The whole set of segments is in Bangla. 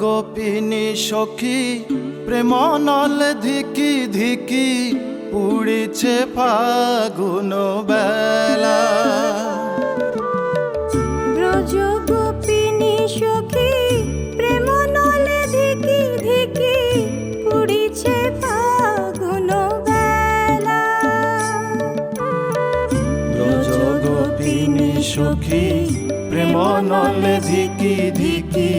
গোপিনী সখী প্রেম নলে ধিকি ধিকি পুড়িছে ফাগুন বেলা। ব্রজ গোপিনী সখী প্রেম নলে ধিকি ধিকি পুড়িছে ফাগুন বেলা। ব্রজ গোপিনী সখী প্রেম নলে ধিকি ধিকি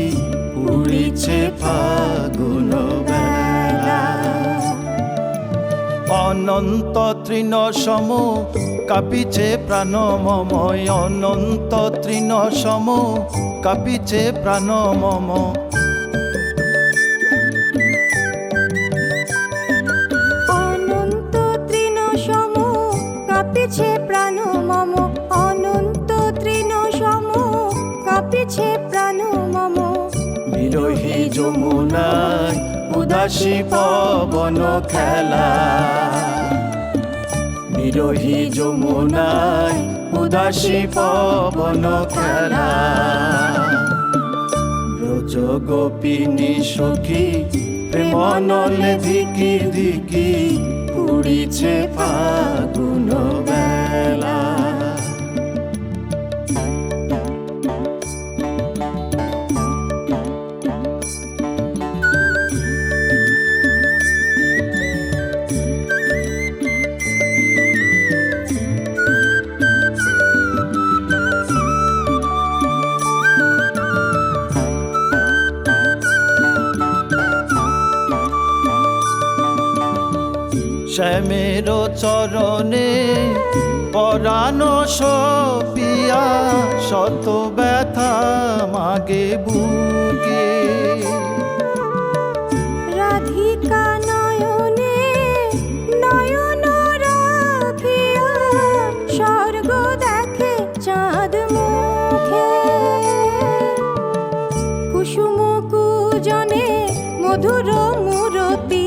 পুড়িছে ফাগুন বেলা। অনন্ত তৃণ সম কাঁপিছে প্রাণ মম, অনন্ত তৃণ সম কাঁপিছে প্রাণ মম। অনন্ত তৃণ সম কাঁপিছে প্রাণ মম, অনন্ত তৃণ সম কাঁপিছে প্রাণ মম। বিরহী যমুনায় উদাসী পবন খেলা, বিরহী যমুনায় উদাসী পবন খেলা। ব্রজ গোপিনী সখী প্রেম নলে ধিকি ধিকি পুড়িছে ফাগুন বেলা। শ্যামের চরণে পরাণ সপিয়া শত ব্যথা মাগে বুকে। রাধিকা নয়নে নয়ন রাখিয়া স্বর্গ দেখে চাঁদ মুখে। কুসুম কুজনে মধুর মূরতি,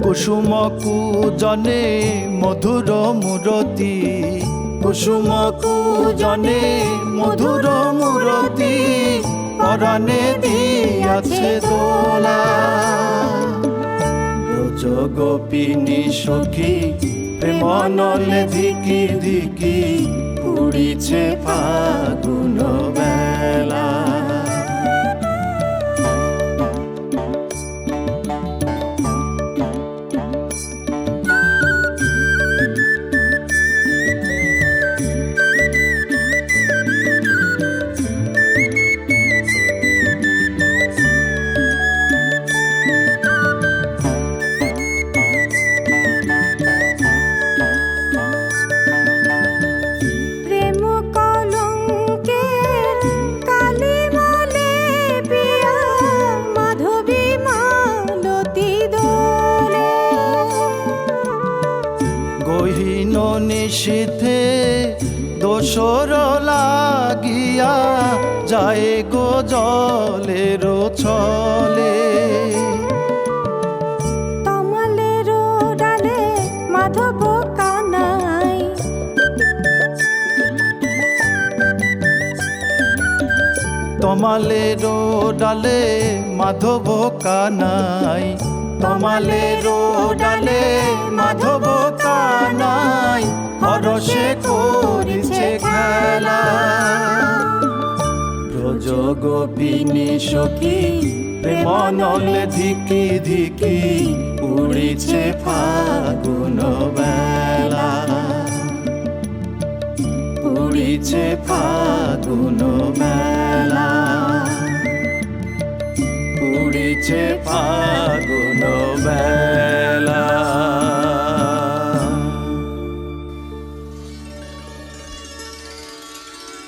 কুসুম কুজনে মধুর মূরতি, কুসুম কুজনে মধুর মূরতি পরাণে দিয়াছে দোলা। ব্রজ গোপিনী সখী প্রেম নলে ধিকি ধিকি পুড়িছে ফাগুন বেলা। গহীন নিশীথে দোসর লাগিয়া যায় গো জলের ছলে। তমালের ডালে মাধব কানাই, তমালের ডালে মাধব কানাই, তমালের ডালে মাধব কানাই হরষে করিছে খেলা। ব্রজ গোপিনী সখী প্রেম নলে ধিকি ধিকি পুড়িছে ফাগুন বেলা, পুড়িছে ফাগুন বেলা, পুড়িছে